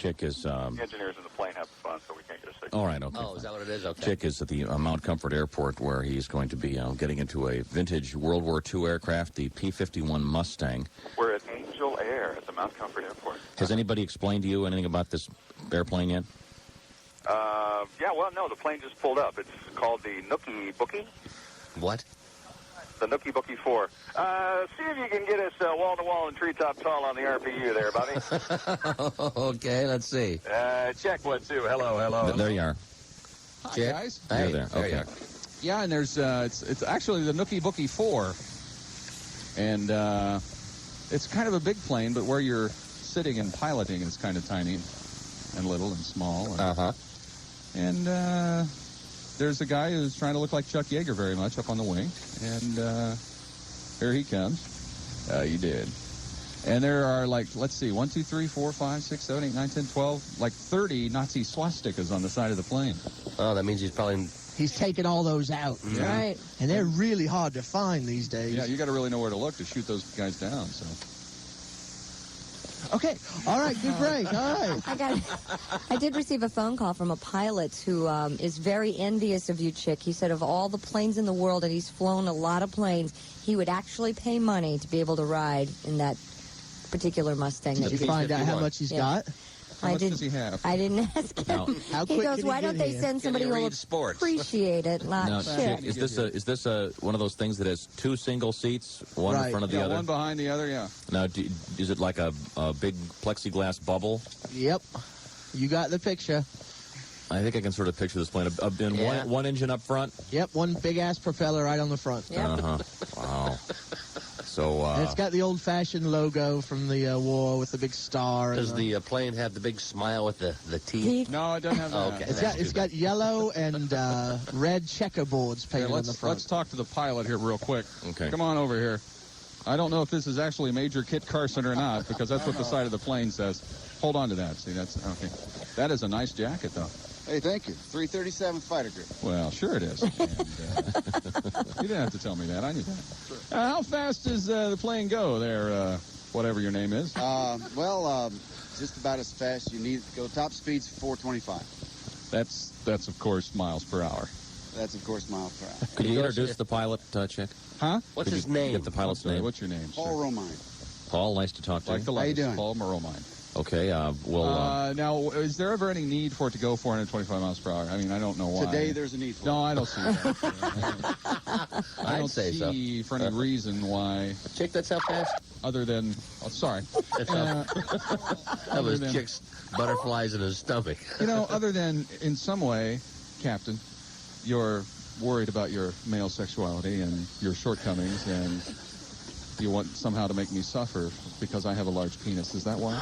Chick is... The engineers in the plane have fun, so we can't get a signal. All right, okay. Oh, is that what it is? Okay. Chick is at the Mount Comfort Airport, where he's going to be getting into a vintage World War II aircraft, the P51 Mustang. We're at Angel Air at the Mount Comfort Airport. Has anybody explained to you anything about this airplane yet? Yeah, well, no, the plane just pulled up. It's called the Nookie Bookie. What? The Nookie Bookie 4. See if you can get us wall-to-wall and treetop tall on the RPU there, buddy. Okay, let's see. Check 1, 2. Hello. There you are. Hi, Check. guys. You're Hey, there. there you Okay. are. Yeah, and there's it's actually the Nookie Bookie 4, and it's kind of a big plane, but where you're sitting and piloting is kind of tiny and little and small. And, and there's a guy who's trying to look like Chuck Yeager very much up on the wing, and here he comes. You did. And there are, like, let's see, 1, 2, 3, 4, 5, 6, 7, 8, 9, 10, 12, like 30 Nazi swastikas on the side of the plane. Oh, that means he's probably... He's taking all those out. Yeah. Right. And they're really hard to find these days. Yeah, you got to really know where to look to shoot those guys down, so... Okay. All right. Good break. All right. I did receive a phone call from a pilot who is very envious of you, Chick. He said of all the planes in the world, and he's flown a lot of planes, he would actually pay money to be able to ride in that particular Mustang. Did you find out how much he's got? How much does he have? I didn't ask him. Now, How He quick goes, can he why don't get they here? send somebody Can he who will read sports? appreciate it, now, not Chick, Chick? is this one of those things that has two single seats, one in Right. front of the Yeah, other? one behind the other, yeah. Now, is it like a big plexiglass bubble? Yep. You got the picture. I think I can sort of picture this plane. Yeah. One engine up front? Yep. One big-ass propeller right on the front. Yep. Uh-huh. Wow. So, And it's got the old-fashioned logo from the war with the big star. Does and the plane have the big smile with the teeth? No, it doesn't have that. Okay. It's got yellow and red checkerboards Here, painted on the let's front. talk to the pilot here real quick. Okay. Come on over here. I don't know if this is actually Major Kit Carson or not, because that's what the side of the plane says. Hold on to that. See, that's okay. That is a nice jacket, though. Hey, thank you. 337 fighter group. Well, sure it is. And, you didn't have to tell me that. I knew that. How fast does the plane go there, whatever your name is? Just about as fast as you need to go. Top speed's 425. That's of course, miles per hour. That's, of course, miles per hour. could you introduce the pilot, Chick? Huh? What's Could his you name? Get the pilot's name. What's your name, Paul sir? Romine. Paul, nice to talk to Like you. the How you letters, doing? Paul Moromine. Okay, we'll... Now, is there ever any need for it to go 425 miles per hour? I mean, I don't know why. Today, there's a need for No, it. I don't see that. I I'd don't say so. see for any reason why, Chick, that's how fast? other than... Oh, sorry. That was than- Chick's butterflies in his stomach. You know, other than in some way, Captain, you're worried about your male sexuality and your shortcomings, and you want somehow to make me suffer because I have a large penis. Is that why?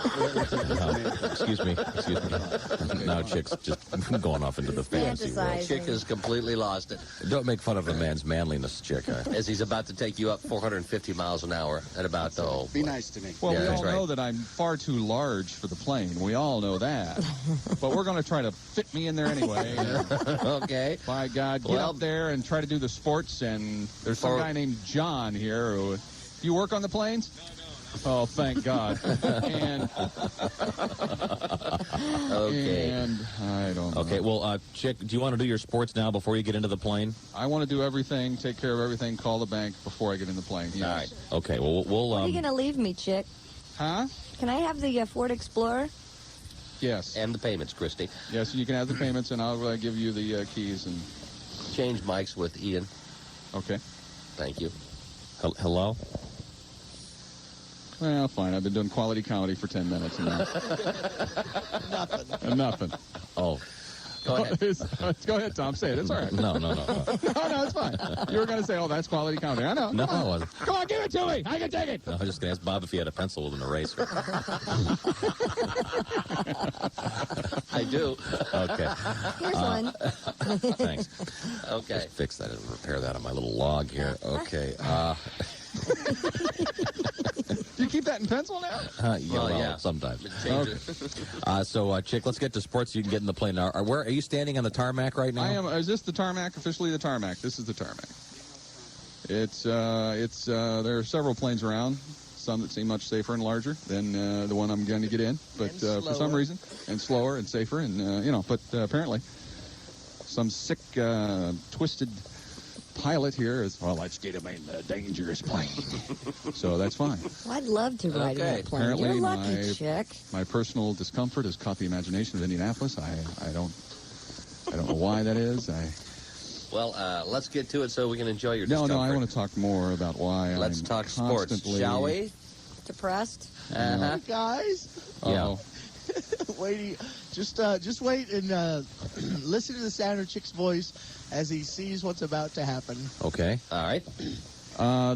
Excuse me. Now Chick's just going off into the fantasy world. Fantasizing. Chick has completely lost it Don't make fun of a man's manliness, Chick. as he's about to take you up 450 miles an hour at about the Be nice to me. Well, Yeah, we that's all right. know that I'm far too large for the plane. We all know that. But we're going to try to fit me in there anyway. Okay. By God, get Well- up there and try to do the sports. And there's some guy named John here who... You work on the planes? Oh, thank God. And Okay. And I don't know. Okay, well, Chick, do you want to do your sports now before you get into the plane? I want to do everything, take care of everything, call the bank before I get in the plane. Yes. All right. Okay, well, we'll... When are you going to leave me, Chick? Huh? Can I have the Ford Explorer? Yes. And the payments, Christy. Yes, you can have the payments, and I'll give you the keys. And Change mics with Ian. okay. Thank you. Hello? Well, fine. I've been doing quality comedy for 10 minutes. And Nothing. nothing. Oh, Go ahead. Go ahead, Tom. Say it. It's all right. no. No, it's fine. You were going to say, oh, that's quality comedy. I know. No, Come on. I wasn't. Come on, give it to me. I can take it. I was just going to ask Bob if he had a pencil with an eraser. I do. Okay, Here's one. thanks. Okay. Just fix that and repair that on my little log here. Okay. Do you keep that in pencil now? Well, yeah. sometimes. Change it. So, Chick, let's get to sports. You can get in the plane now. Where are you standing on the tarmac right now? I am. Is this the tarmac? Officially the tarmac. This is the tarmac. There are several planes around. some that seem much safer and larger than the one I'm going to get in. But for some reason, and slower and safer, and but apparently some sick, twisted pilot here is, well, let's get him in the dangerous plane. So that's fine. Well, I'd love to ride in that plane. Apparently You're lucky, chick. My personal discomfort has caught the imagination of Indianapolis. I don't know why that is. Well, let's get to it so we can enjoy your No, discomfort. I want to talk more about why Let's I'm talk sports, constantly... shall we? Depressed? Hey, guys. Yeah. Waiting. Just wait and listen to the sound of Chick's voice as he sees what's about to happen. Okay. All right.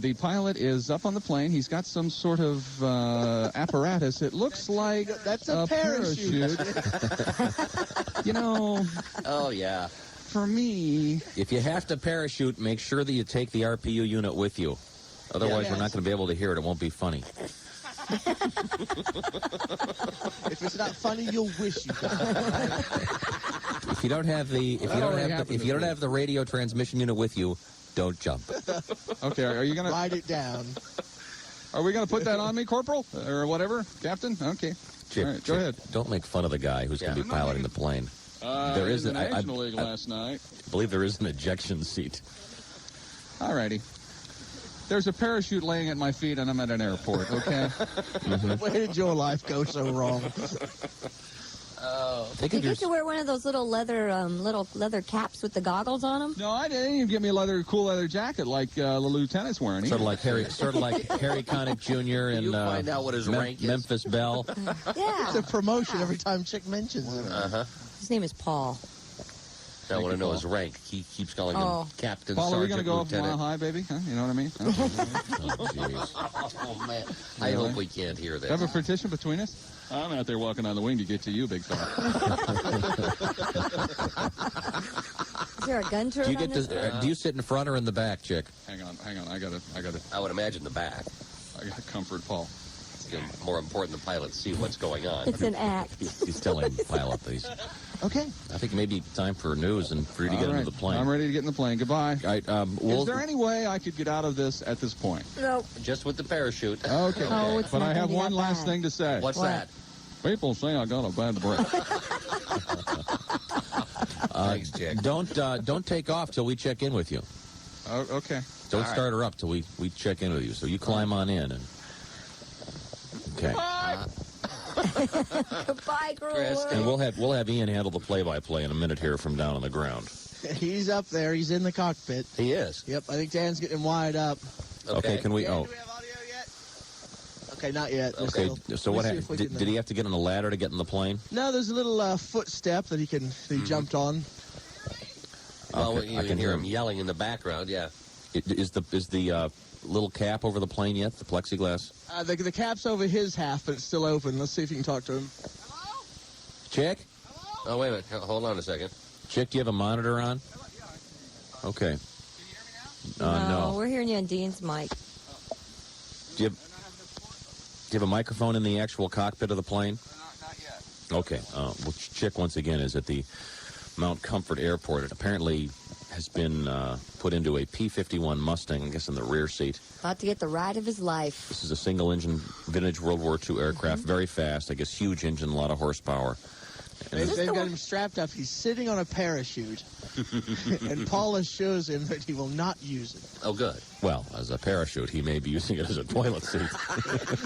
The pilot is up on the plane. He's got some sort of apparatus. It looks like That's a parachute. Oh, yeah. For me... If you have to parachute, make sure that you take the RPU unit with you. Otherwise, we're not going to be able to hear it. It won't be funny. If it's not funny, you'll wish you got it. If you don't have the radio transmission unit with you, don't jump. Okay, are you going to... Write it down. Are we going to put that on me, Corporal? Or whatever? Captain? Okay. Chick, All right, go ahead. Don't make fun of the guy who's going to be piloting the plane. There is in the National League last night. I believe there is an ejection seat. All righty. There's a parachute laying at my feet, and I'm at an airport, okay? Where did your life go so wrong? You get to wear one of those little leather caps with the goggles on them? No, I didn't even give me a cool leather jacket like the lieutenant's wearing. Sort of like Harry Connick Jr. and You find out what his rank is. Memphis Belle. Yeah. It's a promotion every time Chick mentions it. His name is Paul. I want to know his rank. He keeps calling him Captain, Paul, are we Sergeant, going to go up Lieutenant. Mile High, baby? Huh? You know what I mean? Oh, jeez. Oh, man. I hope we can't hear this. Have a partition between us? I'm out there walking on the wing to get to you, big fella. Is there a gun turret on this? Do you sit in front or in the back, Chick? Hang on. I got I would imagine the back. to comfort Paul. It's more important the pilots see what's going on. It's an act. He's telling the pilot that he's... Okay. I think maybe time for news and for you to get into the plane. I'm ready to get in the plane. Goodbye. All right, Is there any way I could get out of this at this point? No. Just with the parachute. Okay. Oh, it's but not I have gonna be one that last bad. thing to say. What's What? that? People say I got a bad breath. Thanks, Jack. Don't take off till we check in with you. Oh, okay. Don't start her up till we check in with you. So you climb on in and... Okay. Goodbye, Chris, And we'll have Ian handle the play-by-play in a minute here from down on the ground. He's up there. He's in the cockpit. He is. Yep, I think Dan's getting him wired up. Okay, can we... Dan, Oh, do we have audio yet? Okay, not yet. We're okay. still- So let what me see happened? if we Did can, he have to get on a ladder to get in the plane? No, there's a little footstep that he jumped on. Well, Okay, you I can hear hear him him. yelling in the background, yeah. Is the little cap over the plane yet? The plexiglass? The cap's over his half, but it's still open. Let's see if you can talk to him. Chick? Oh, wait a minute. Hold on a second. Chick, do you have a monitor on? Okay. No. We're hearing you on Dean's mic. Do you have a microphone in the actual cockpit of the plane? Not yet. Okay. Well, Chick, once again, is at the Mount Comfort Airport. It apparently has been put into a P51 Mustang, I guess, in the rear seat. About to get the ride of his life. This is a single-engine vintage World War II aircraft, very fast. I guess huge engine, a lot of horsepower. And They've got him strapped up. He's sitting on a parachute. And Paul assures him that he will not use it. Oh, good. well, as a parachute, he may be using it as a toilet seat.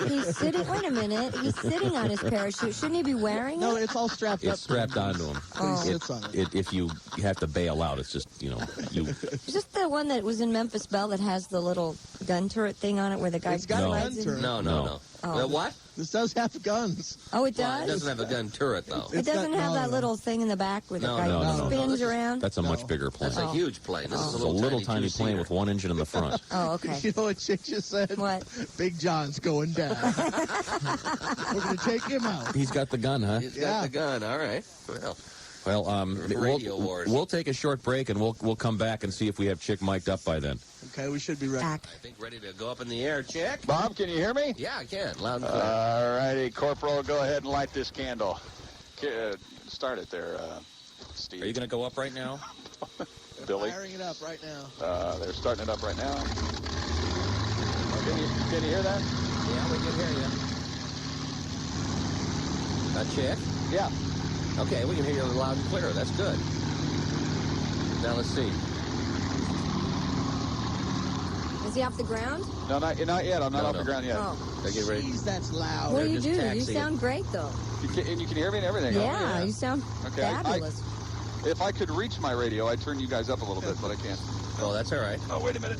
He's sitting, wait a minute, he's sitting on his parachute. Shouldn't he be wearing No, it? it's all strapped up. It's strapped onto him. So he sits on it. If you have to bail out, it's just, you. Is this the one that was in Memphis Belle that has the little gun turret thing on it where the guy It's got a slides gun in? turret. No. Oh. What? This does have guns. Oh, it Well, it does? doesn't have a gun turret, though. It doesn't got- have no, that no. little thing in the back where the No, guy no. spins around? That's a much bigger plane. That's a huge plane. This is It's a a little tiny tiny plane two-seater. with one engine in the front. Oh, okay. You know what Chick just said? What? Big John's going down. We're going to take him out. He's got the gun, huh? He's got Yeah. the gun. All right. Well, Well, Radio wars. we'll take a short break and we'll come back and see if we have Chick mic'd up by then. Okay, we should be ready. Back. I think ready to go up in the air. Check. Bob, can you hear me? Yeah, I can. Loud and clear. All righty, Corporal, go ahead and light this candle. Start it there, Steve. Are you going to go up right now? Billy? Firing it up right now. They're starting it up right now. Can you hear that? Yeah, we can hear you. Chick? Yeah. Okay, we can hear you loud and clear. That's good. Now let's see. Is he off the ground? No, not yet. I'm not No, off no. the ground yet. Oh. They're getting ready. Jeez, that's loud. What do you just do? You taxiing. sound great, though. And you can hear me and everything. huh? Yeah, you sound Okay, fabulous. If I could reach my radio, I'd turn you guys up a little bit, but I can't. Oh, that's all right. Oh, wait a minute.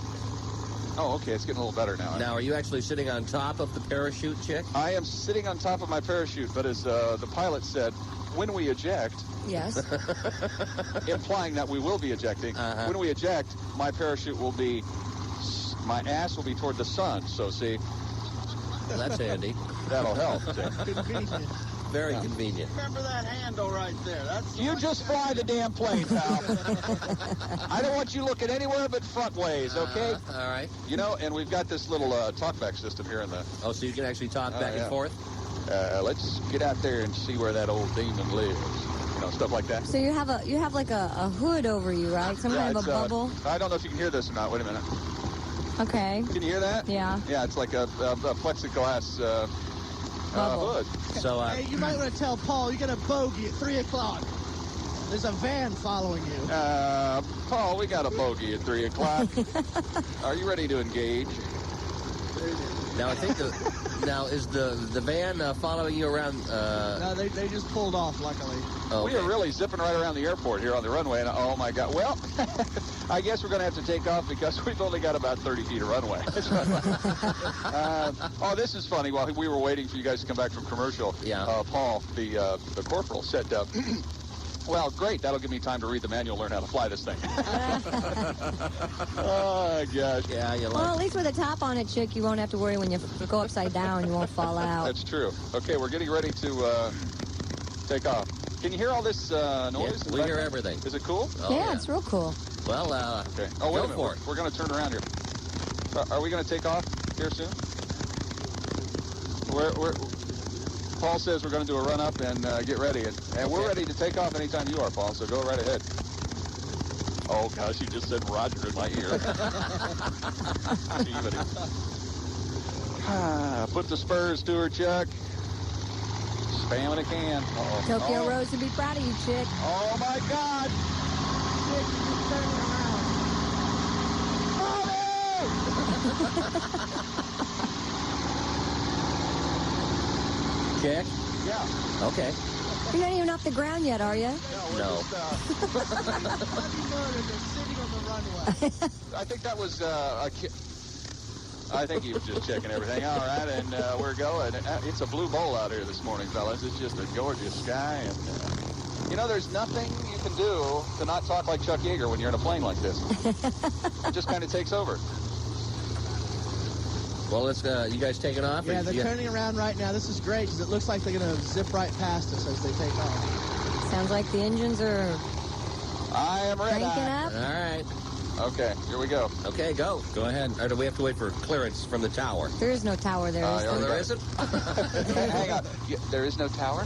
Oh, okay. It's getting a little better now. Now, are you actually sitting on top of the parachute, Chick? I am sitting on top of my parachute, but as the pilot said, when we eject, Yes. implying that we will be ejecting, when we eject, my parachute will be, my ass will be toward the sun. So, see, That's handy. that'll help. Convenient. Very convenient. Remember that handle right there? That's You just fly the damn plane, pal. I don't want you looking anywhere but front ways, okay? All right. You know, and we've got this little talkback system here in the... Oh, so you can actually talk back yeah. and forth? Let's get out there and see where that old demon lives. You know, stuff like that. So you have like a hood over you, right? Some kind of a it's, bubble. I don't know if you can hear this or not. Wait a minute. Okay. Can you hear that? Yeah. Yeah, it's like a plexiglass Bubble. hood. So, Hey, you might want to tell Paul you got a bogey at 3 o'clock. There's a van following you. Paul, we got a bogey at 3 o'clock. Are you ready to engage? now I think now is the van following you around? No, they just pulled off, luckily. Okay. We are really zipping right around the airport here on the runway, and oh my God. Well, I guess we're going to have to take off because we've only got about 30 feet of runway. Oh, this is funny. While we were waiting for you guys to come back from commercial, Paul, the corporal, said, well, great. That'll give me time to read the manual, learn how to fly this thing. Oh, gosh. Yeah, you Well, like. at least with a top on it, Chick, you won't have to worry when you go upside down. You won't fall out. That's true. Okay, we're getting ready to take off. Can you hear all this noise? Yeah, we hear everything. Is it cool? Oh, yeah, it's real cool. Well, Okay. Oh, wait go a minute. for it. We're going to turn around here. Are we going to take off here soon? Paul says we're going to do a run-up and get ready. And we're ready to take off anytime you are, Paul, so go right ahead. Oh, gosh, you just said Roger in my ear. Gee, buddy. Put the spurs to her, Chuck. Spam when it can. Uh-oh. Tokyo Rose would be proud of you, Chick. Oh, my God. Chick, you're just turning around. Chick? Yeah. Okay. You're not even off the ground yet, are you? No. Sitting on the runway. I think that was a kid. I think he was just checking everything. All right, and we're going. It's a blue bowl out here this morning, fellas. It's just a gorgeous sky. And, you know, there's nothing you can do to not talk like Chuck Yeager when you're in a plane like this. It just kind of takes over. Well, let's. You guys taking off? Yeah, they're turning around right now. This is great because it looks like they're going to zip right past us as they take off. Sounds like the engines are I am ready. cranking up. All right. Okay, here we go. Okay, go. Go ahead. Or do we have to wait for clearance from the tower? There is no tower there. Is Oh, there? there isn't? Hang on. There is no tower?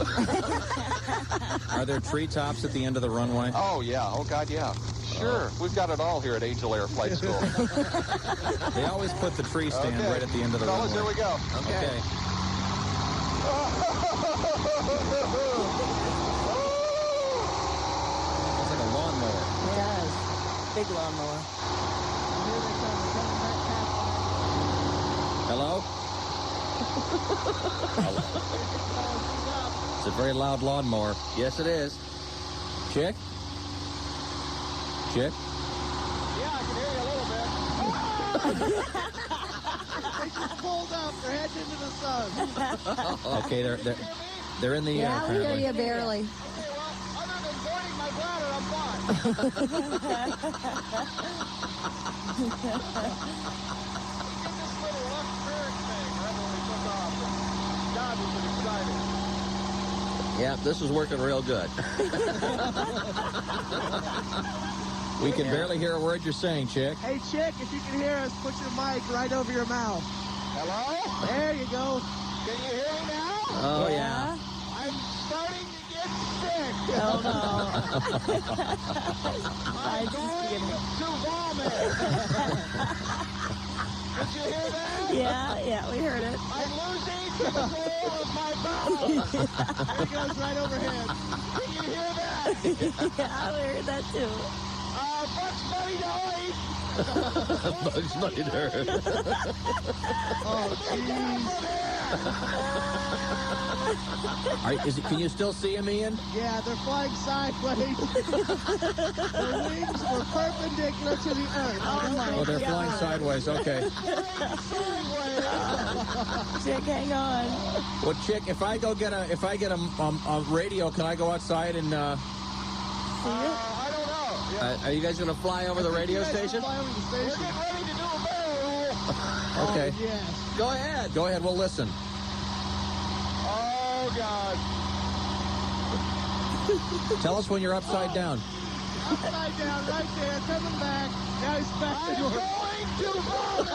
Are there treetops at the end of the runway? Oh, yeah. Oh, God, yeah. Sure. We've got it all here at Angel Air Flight School. They always put the tree stand Okay. right at the end of the Fellas, runway. here we go. Okay. It's like a lawnmower. It does. Big lawnmower. Here they come. They're coming right Hello? It's a very loud lawnmower. Yes, it is. Chick? Chick? Yeah, I can hear you a little bit. They just pulled up. They're heading into the sun. Okay, they're in the air, Yeah, we hear apparently. you barely. Okay, well, other than voiding my bladder, I'm fine. This little left turn thing right when we took off. God, we've been excited. Yeah, this is working real good. We can barely hear a word you're saying, Chick. Hey, Chick, if you can hear us, put your mic right over your mouth. Hello? There you go. Can you hear me now? Oh, yeah. I'm starting to get sick. Oh, no. I'm going to vomit. Did you hear that? Yeah, we heard it. I'm losing control of my mouth. There it goes right overhead. Did you hear that? Yeah, we heard that too. Bugs Bunny noise. Bugs Bunny nerd. Oh, jeez. Can you still see him, Ian? Yeah, they're flying sideways. Their wings were perpendicular to the earth. Oh, my Oh, they're God. flying sideways. Okay. Chick, hang on. Well, Chick, if I get a radio, can I go outside and? I don't know. Yeah. Are you guys going to fly over the radio station? Fly over the We're station. getting ready to do a barrel roll. Okay. Oh, yes. Go ahead. Go ahead. We'll listen. Oh, God. Tell us when you're upside down. Upside down, right there, coming back. Now he's back to I'm north. going to vomit.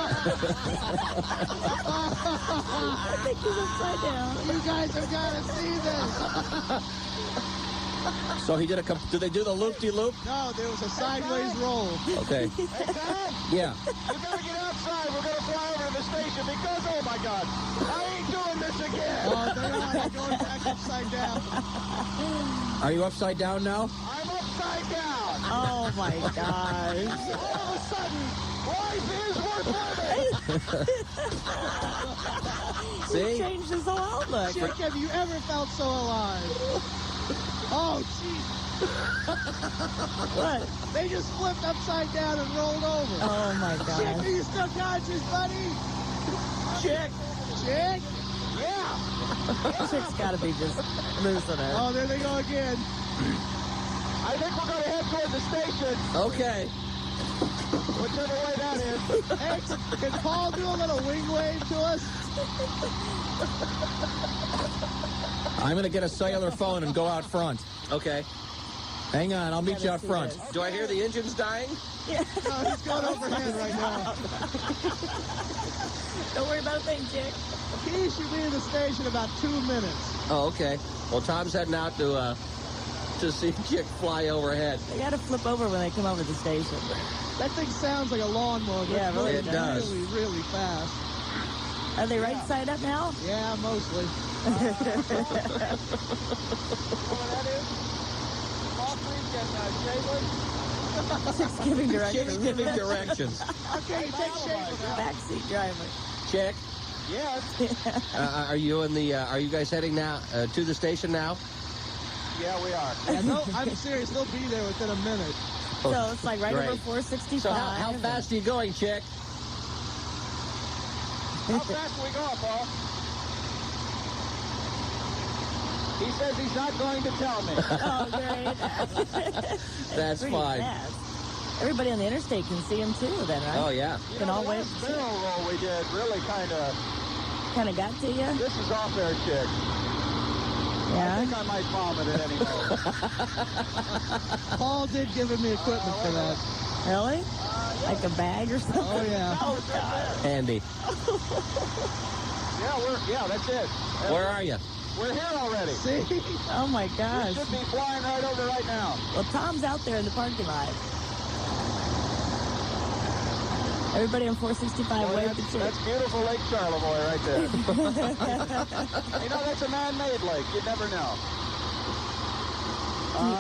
I think he's upside down. You guys have got to see this. So he did did they do the loop-de-loop? No, there was a sideways roll. Okay. Hey, Tom, Yeah. you got to get outside. We're going to fly over to the station because, oh, my God, I ain't doing this again. Oh, they are going back upside down. Are you upside down now? I'm upside down. Oh, my gosh. All of a sudden, life is worth living. See? Changed his whole outlook. Chick, have you ever felt so alive? Oh, jeez. What? They just flipped upside down and rolled over. Oh, my Chick, gosh. are you still conscious, buddy? Chick. Chick? Yeah. Chick's got to be just losing it. Oh, there they go again. I think we're going to head toward the station, Okay. whichever way that is. Hey, can Paul do a little wing wave to us? I'm going to get a cellular phone and go out front. Okay. Hang on. I'll meet you out front. Do I hear the engines dying? No, he's going overhead right now. Don't worry about a thing, Chick. He should be in the station in about 2 minutes. Oh, okay. Well, Tom's heading out to see Chick fly overhead. They got to flip over when they come over the station. That thing sounds like a lawnmower. but Yeah, it's really going it does. Really, really fast. Are they right side up now? Yeah, mostly. Chick's giving directions. Chick's giving directions. Okay, take shape. Backseat driver. Chick, Yes. are you guys heading now to the station now? Yeah, we are. Yeah, I'm serious. They'll be there within a minute. So it's like right Great. over 465. So how fast are you going, Chick? How fast are we going, Paul? He says he's not going to tell me. Oh, great. That's Pretty fine. fast. Everybody on the interstate can see him too, then, right? Oh, yeah. You Can know, all the wait. last barrel roll we did really kind of, Kind of got to you? this is off there, Chick. I Yeah. think I might vomit at any moment. Paul did give him the equipment for that. Really? Like a bag or something? Oh, yeah. Oh, God. Andy, Yeah, that's it. where are you? We're here already. See? Oh, my We gosh. should be flying right over right now. Well, Tom's out there in the parking lot. Everybody on 465, Boy, wave to Chick. that's beautiful Lake Charlevoix right there. You know, that's a man-made lake. You never know.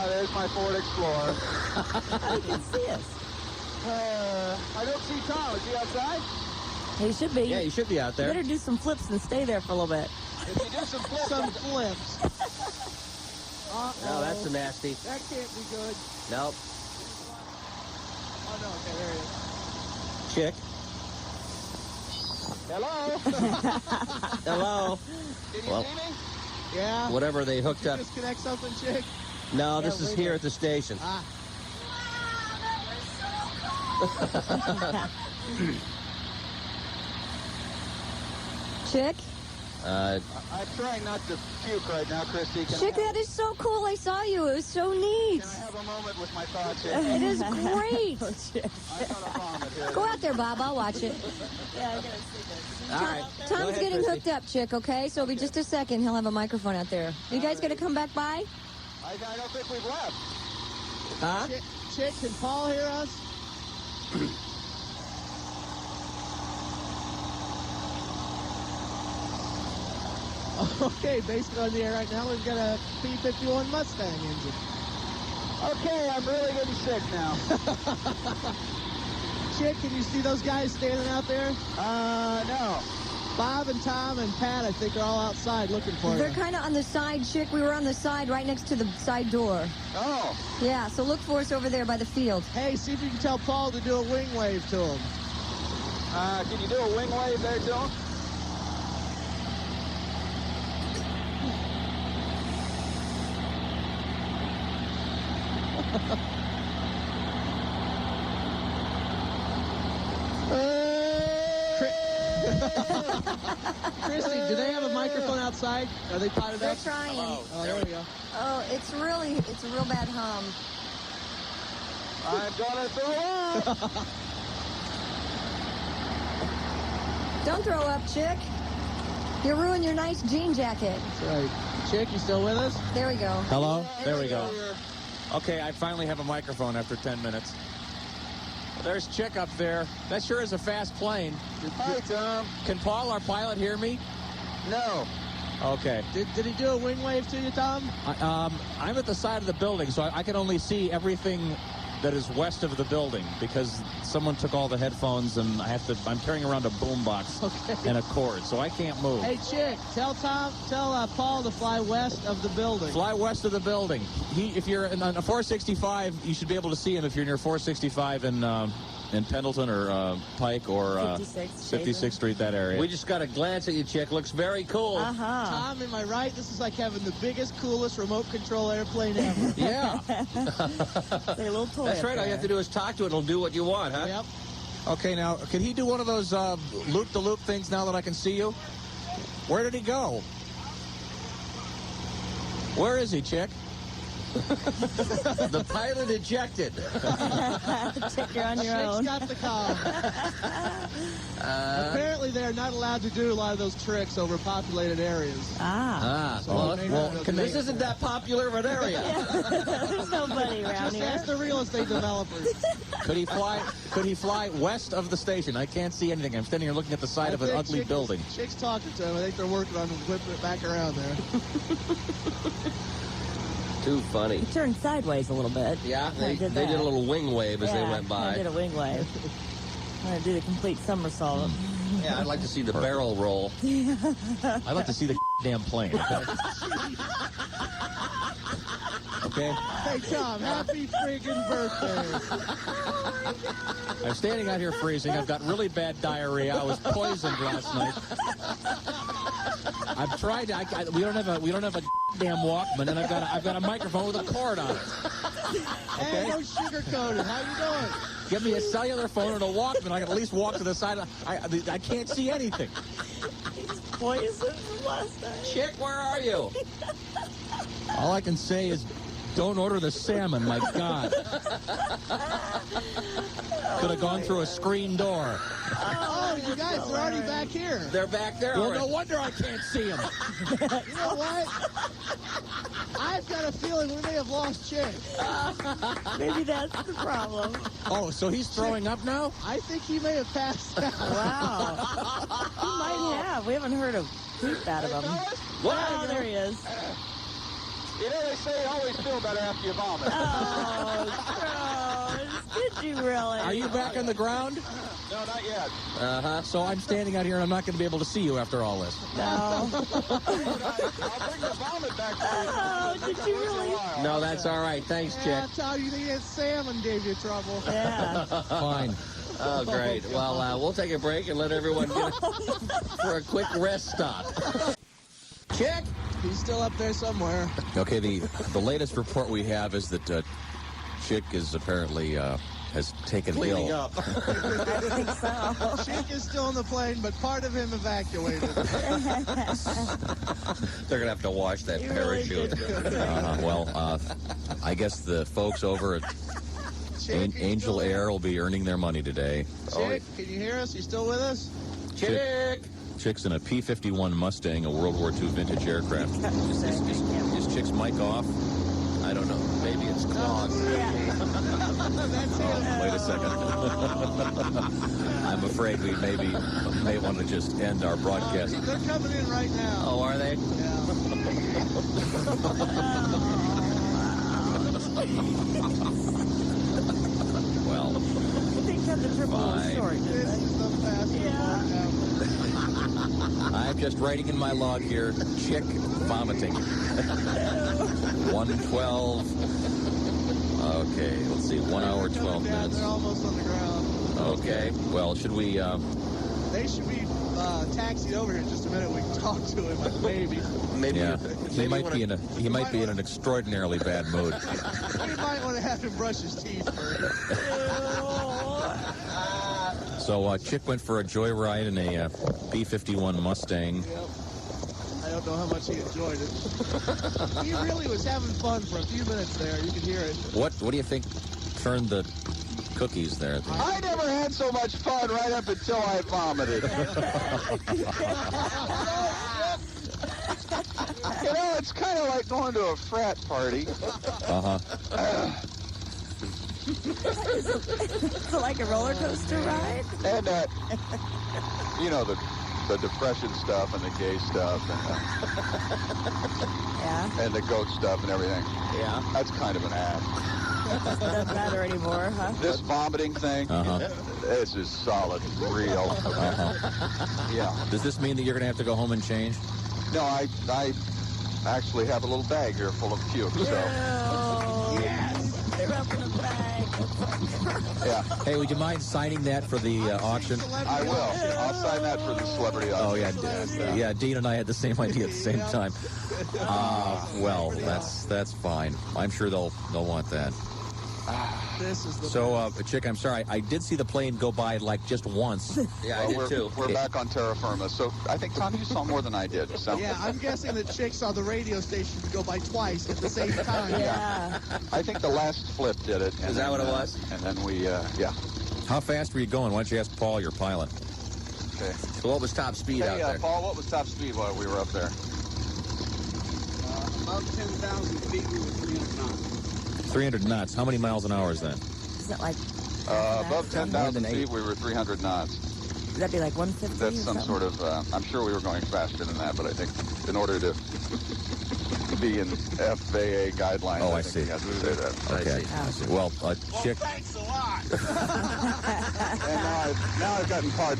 There's my Ford Explorer. You can see us. I don't see Tom. Is he outside? He should be. Yeah, you should be out You there. better do some flips and stay there for a little bit. If you do some flips, Some flips. No, that's a nasty. That can't be good. Nope. Oh, no. Okay, there he is. Chick. hello? Hello. Can you Well- see me? Yeah. Whatever they hooked Did you up. disconnect something, Chick? No, this Yeah, is wait here a- at the station. Ah. Chick? I'm trying not to puke right now, Christy. Chick, that is so cool. I saw you. It was so neat. Can I have a moment with my thoughts here? It is great. I'm gonna vomit here. Go out there, Bob. I'll watch it. All right. Go Tom's ahead, getting Christy. hooked up, Chick, okay? So it'll be just a second. He'll have a microphone out there. You guys going to come back by? I don't think we've left. Huh? Chick, can Paul hear us? Okay, basically on the air right now, we've got a P51 Mustang engine. Okay, I'm really getting sick now. Chick, can you see those guys standing out there? No. Bob and Tom and Pat, I think, are all outside looking for They're you. kind of on the side, Chick. We were on the side right next to the side door. Oh. Yeah, so look for us over there by the field. Hey, see if you can tell Paul to do a wing wave to him. Can you do a wing wave there, Joe? Chrissy, do they have a microphone outside? Are they potted They're up? trying. Oh, there we go. Oh, it's a real bad hum. I'm gonna throw up. Don't throw up, Chick. You ruined your nice jean jacket. That's right. Chick, you still with us? There we go. Hello? There we go. Okay, I finally have a microphone after 10 minutes. There's Chick up there. That sure is a fast plane. Hi, Tom. Can Paul, our pilot, hear me? No. Okay. Did he do a wing wave to you, Tom? I'm at the side of the building, so I can only see everything that is west of the building because someone took all the headphones and I'm carrying around a boombox and a cord, so I can't move. Hey, Chick, tell Paul to fly west of the building. Fly west of the building. If you're on a 465, you should be able to see him if you're near 465 in Pendleton or Pike or 56th Street, that area. We just got a glance at you, Chick. Looks very cool. Tom, am I right? This is like having the biggest, coolest remote control airplane ever. Yeah. That's right. All you have to do is talk to it. It'll do what you want, huh? Yep. Okay, now, can he do one of those loop-the-loop things now that I can see you? Where did he go? Where is he, Chick? The pilot ejected. Chick, you're on your own. Chick's got the call. Apparently, they're not allowed to do a lot of those tricks over populated areas. This isn't that popular of an area. There's nobody around Just here. ask the real estate developers. Could he fly west of the station? I can't see anything. I'm standing here looking at the side of an ugly building. Chick's talking to him. I think they're working on whipping it back around there. Too funny. He turned sideways a little bit. Yeah, I they did did that. a little wing wave as they went I by. did a wing wave. I'm going to do the complete somersault. Yeah, I'd like to see the barrel roll. I'd like to see the damn plane. Okay? Hey, Tom, happy friggin' birthday. I'm standing out here freezing. I've got really bad diarrhea. I was poisoned last night. I've tried. We don't have a damn Walkman, and I've got a microphone with a cord on it. Hey, no sugarcoated. How you doing? Give me a cellular phone and a Walkman. I can at least walk to the side. I can't see anything. Poison from last night. Chick, where are you? All I can say is, don't order the salmon. My God. Could have gone through a screen door. Oh, you guys are already back here. They're back there Well, already. no wonder I can't see them. You know what? I've got a feeling we may have lost Chick. Maybe that's the problem. Oh, so he's throwing up now? I think he may have passed out. Wow. He might have. We haven't heard a peep out of him. Wow, there he is. You know, they say you always feel better after you vomit. Oh, gross. Did you really? Are you back on the ground? No, not yet. Uh-huh. So I'm standing out here and I'm not going to be able to see you after all this. No. I'll bring the vomit back to you. Oh, did you really? No, that's all right. Thanks, Chick. Yeah, Tom, you think that salmon gave you trouble? Yeah. Fine. Oh, great. Well, we'll take a break and let everyone get for a quick rest stop. Chick? He's still up there somewhere. Okay, the latest report we have is that Chick is apparently has taken Cleaning ill. up. I think so. Chick is still on the plane, but part of him evacuated. They're going to have to wash that You really parachute. did. I guess the folks over at Chick, you Angel still there? Air will be earning their money today. Chick, can you hear us? You still with us? Chick! Chick's in a P51 Mustang, a World War II vintage aircraft. Is Chick's mic off? I don't know. Maybe it's clogged. Wait a second. I'm afraid we may want to just end our broadcast. They're coming in right now. Oh, are they? Well, I think that's a triple Fine. story. This is the fastest one ever. I'm just writing in my log here, chick vomiting. 1:12. Okay, let's see, 1 hour, 12 minutes. They're almost on the ground. Okay, well, should we... They should be taxied over here in just a minute. We can talk to him, maybe. Maybe. Yeah, he might be in an wanna- extraordinarily bad mood. We might want to have him brush his teeth first. So Chick went for a joyride in a P51 Mustang. Yep. I don't know how much he enjoyed it. He really was having fun for a few minutes there. You could hear it. What do you think turned the cookies there? I never had so much fun right up until I vomited. You know, it's kind of like going to a frat party. Uh-huh. Is it like a roller coaster ride? And, you know, the depression stuff and the gay stuff Yeah. and the goat stuff and everything. Yeah. That's kind of an act. Doesn't matter anymore, huh? This vomiting thing, Uh-huh. this is solid, real. Yeah. Does this mean that you're going to have to go home and change? No, I actually have a little bag here full of puke, so, Yes! They're up in a bag. yeah. Hey, would you mind signing that for the auction? I will. I'll sign that for the celebrity auction. Oh, yeah, Dean and I had the same idea at the same time. Well, that's fine. I'm sure they'll want that. This is the So, Chick, I'm sorry. I did see the plane go by like just once. Yeah, I did too. We're back on terra firma, so I think, Tom, you saw more than I did. So Yeah, I'm guessing that chicks on the radio station go by twice at the same time. Yeah. I think the last flip did it. Is that what it was? And then we, yeah. How fast were you going? Why don't you ask Paul, your pilot? Okay. So what was top speed out Hey, there? Paul, what was top speed while we were up there? About 10,000 feet, we were 300 knots. 300 knots. How many miles an hour is that? Is it like... Above More 10,000 feet, we were 300 knots. Would that be like 150 That's or some something? sort of, I'm sure we were going faster than that, but I think in order to be in FAA guidelines, Oh, I think see. we have to say that. Okay. I see. Well, Chick, Thanks a lot. And now I've gotten Paul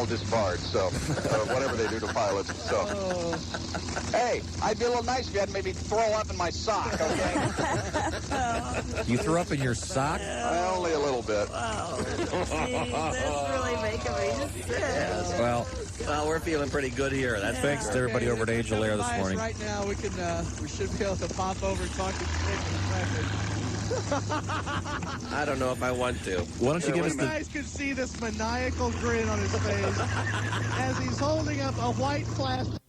disbarred, so whatever they do to pilots. So, hey, I'd be a little nice if you hadn't maybe throw up in my sock, okay? you threw up in your sock? Only a little bit. Oh, geez, that's really making me sick. Well, Well, we're feeling pretty good here. That's thanks to everybody over at Angel Air this morning. Right now, we should be able to pop over and talk to Chick in a second. I don't know if I want to. Why don't you give us You the... guys can see this maniacal grin on his face as he's holding up a white plastic.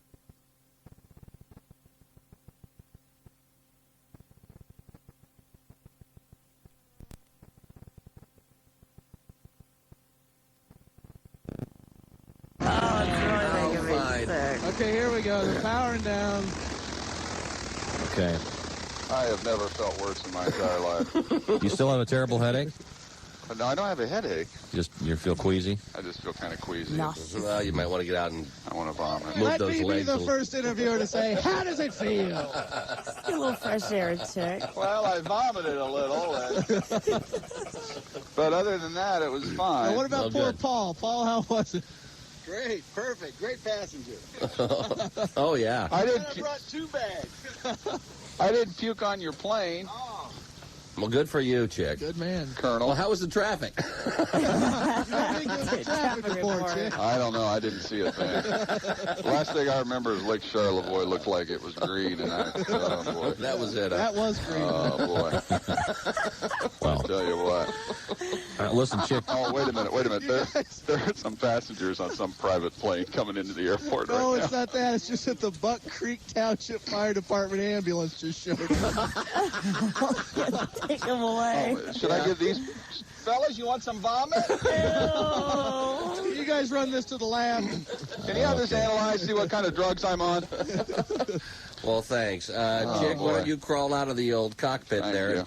Oh, it's really making me fine. sick. Okay, here we go. They're powering down. Okay. I have never felt worse in my entire life. You still have a terrible headache? No, I don't have a headache. You feel queasy? I just feel kind of queasy. Nauseous. Well, you might want to get out and I want to vomit. move Let those me be legs. the a little. first interviewer to say, how does it feel? Get a little fresh air, Chick. Well, I vomited a little. But other than that, it was fine. Now, what about Oh, poor good. Paul? Paul, how was it? Great, perfect, great passenger. Oh, yeah. I I didn't. brought 2 bags. I didn't puke on your plane, Well, good for you, Chick. Good man. Colonel. Well, how was the traffic? You don't think there's a traffic report, Chick? I don't know. I didn't see a thing. Last thing I remember is Lake Charlevoix looked like it was green, and oh boy. That was it. That was green. Oh boy. Well, I'll tell you what. listen, Chick. Oh, wait a minute. There are some passengers on some private plane coming into the airport No, right it's now. not that. It's just that the Buck Creek Township Fire Department ambulance just showed up. Take them away. Oh, should I give these fellas? You want some vomit? You guys run this to the lab. Can you have this analyzed? See what kind of drugs I'm on? Well, thanks. Chick, why don't you crawl out of the old cockpit there? You.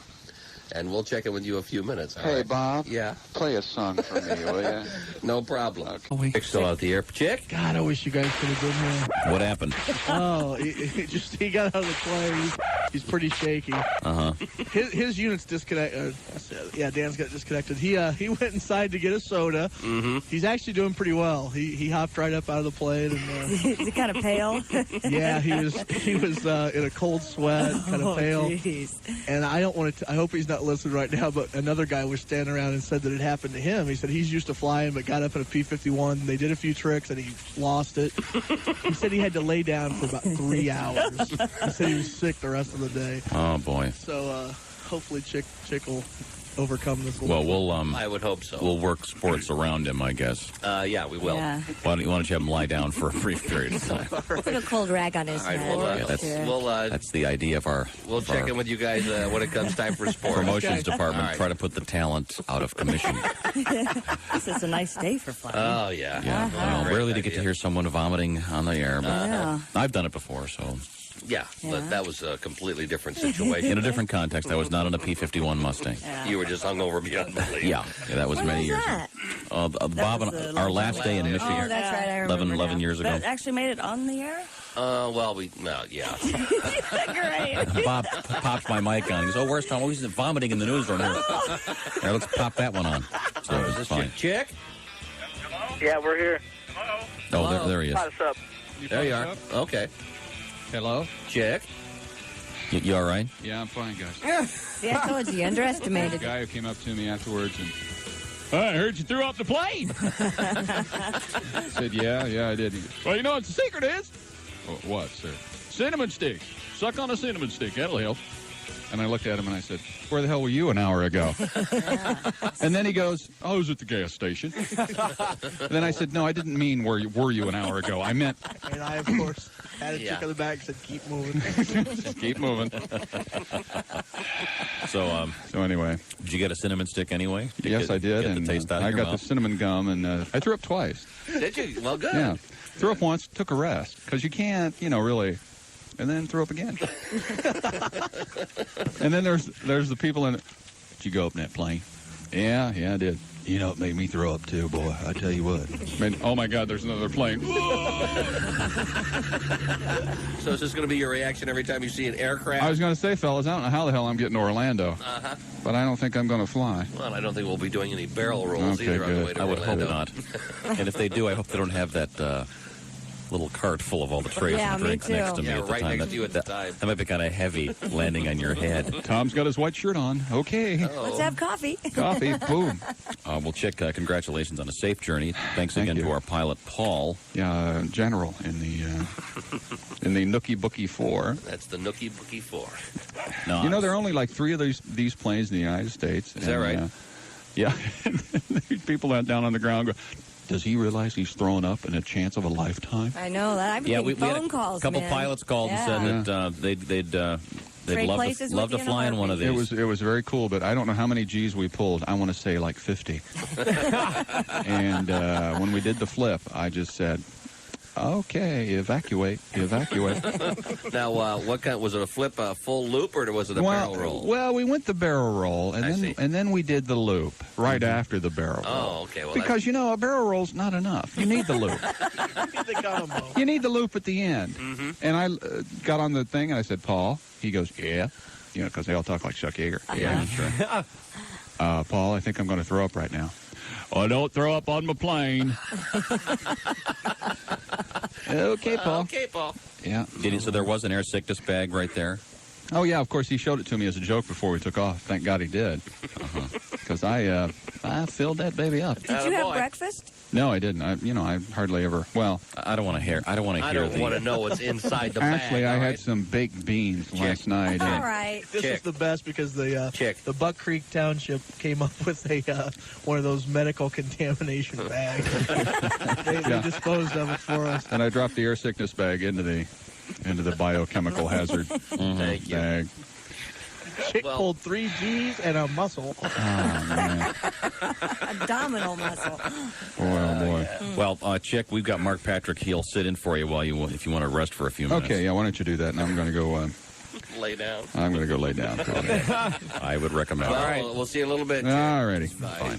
And we'll check in with you a few minutes. Hey, right? Bob. Yeah. Play a song for me, will you? No problem. Okay. Chick's still out the air. Chick? God, I wish you guys could have been here. What happened? Oh, he got out of the plane. He's pretty shaky. Uh-huh. His unit's disconnected. Yeah, Dan's got disconnected. He went inside to get a soda. Mm-hmm. He's actually doing pretty well. He hopped right up out of the plane and. Is he kind of pale? Yeah, he was in a cold sweat, kind of pale. Geez. And I don't want to. I hope he's not listening right now. But another guy was standing around and said that it happened to him. He said he's used to flying, but got up in a P51. They did a few tricks and he lost it. He said he had to lay down for about 3 hours. He said he was sick the rest of the day. Oh, boy. So hopefully Chick will overcome this. Well, we'll I would hope so. we'll work sports around him, I guess. Yeah, we will. Yeah. Why don't you have him lie down for a brief period of time? Put a cold rag on his All right, head. That's the idea of our we'll check in with you guys when it comes time for sports. promotions department. All right. Try to put the talent out of commission. This is a nice day for flying. Oh, yeah. Yeah, well, Great rarely to get idea. to hear someone vomiting on the air, but Yeah. I've done it before, so Yeah, but that was a completely different situation. in a different context. I was not on a P51 Mustang. You were just hungover beyond belief. Yeah, that was When many was years that? ago. Bob was and the our last last day in day. Michigan. Oh, that's right. I remember 11 now. years ago. That actually made it on the air? Yeah. Great. Bob pops my mic on. He goes, "Oh, where's Tom? Oh, he's vomiting in the newsroom here." All right, let's pop that one on. So Is it's this fine. Chick? Yeah, we're here. Oh, there he is. What's up? There you are. Okay. Hello? Chick? You all right? Yeah, I'm fine, guys. See, I told you, you The underestimated. guy who came up to me afterwards and, I heard you threw up the plane. I said, yeah, I did. He goes, well, you know what the secret is? What, sir? Cinnamon sticks. Suck on a cinnamon stick. That'll help. And I looked at him and I said, where the hell were you an hour ago? And then he goes, I was at the gas station. Then I said, no, I didn't mean were you an hour ago. I meant And I, of course, had a Yeah. chick on the back and said, keep moving. just keep moving. So, So anyway, did you get a cinnamon stick anyway? yes, I did. Get And the taste out of I your got the mouth? cinnamon gum and I threw up twice. Did you? Well, good. Yeah. Threw up once, took a rest. Because you can't, really. And then threw up again. And then there's the people in it. Did you go up in that plane? Yeah, I did. You know, it made me throw up too, boy. I tell you what. Oh my God, there's another plane. So is this going to be your reaction every time you see an aircraft? I was going to say, fellas, I don't know how the hell I'm getting to Orlando. Uh-huh. But I don't think I'm going to fly. Well, I don't think we'll be doing any barrel rolls Okay, either on the good. way to I would hope Orlando. not. And if they do, I hope they don't have that little cart full of all the trays Yeah, and me drinks too. next to me Yeah, at the right time. next to you at the time. That might be kind of heavy landing on your head. Tom's got his white shirt on. Okay. Let's have coffee. Coffee. Boom. Well, Chick, congratulations on a safe journey. Thanks Thank again you. to our pilot, Paul. Yeah, general in the Nookie Bookie 4. That's the Nookie Bookie 4. No, You know, there are only like 3 of these planes in the United States. Is that right? Yeah. People down on the ground go, does he realize he's throwing up in a chance of a lifetime? I know that. I'm yeah, getting we had phone calls. a couple man. pilots called Yeah. and said that they'd Trade love places to, with love to you in a fly in one of these. It was very cool, but I don't know how many G's we pulled. I want to say like 50. And when we did the flip, I just said, okay, evacuate. Now, what kind? Was it a flip, a full loop, or was it a barrel roll? Well, we went the barrel roll, I see. and then we did the loop right after the barrel roll. Oh, okay. Well, Because, a barrel roll's not enough. You need the loop. The combo. You need the loop at the end. Mm-hmm. And I got on the thing, and I said, Paul. He goes, yeah. Because they all talk like Chuck Yeager. Yeah, sure. Paul, I think I'm going to throw up right now. Oh, don't throw up on my plane. Okay, Paul. Okay, Paul. Yeah. So there was an air sickness bag right there. Oh, yeah, of course, he showed it to me as a joke before we took off. Thank God he did. Because I filled that baby up. Did you have breakfast? No, I didn't. I hardly ever. Well, I don't want to hear. I don't want to I hear. don't want to know what's inside the bag. actually, I all had right? some baked beans last night. All and- right. This Chick. is the best because the Buck Creek Township came up with one of those medical contamination bags. they disposed of it for us. And I dropped the air sickness bag into the biochemical hazard Thank you. bag. Chick pulled 3 G's and a muscle. Oh, man. Abdominal muscle. Boy, oh, boy. Well, Chick, we've got Mark Patrick. He'll sit in for you if you want to rest for a few minutes. Okay, yeah, why don't you do that? And I'm going to go... Lay down. I'm going to go lay down. I would recommend. All right. We'll see you in a little bit. All righty. Fine.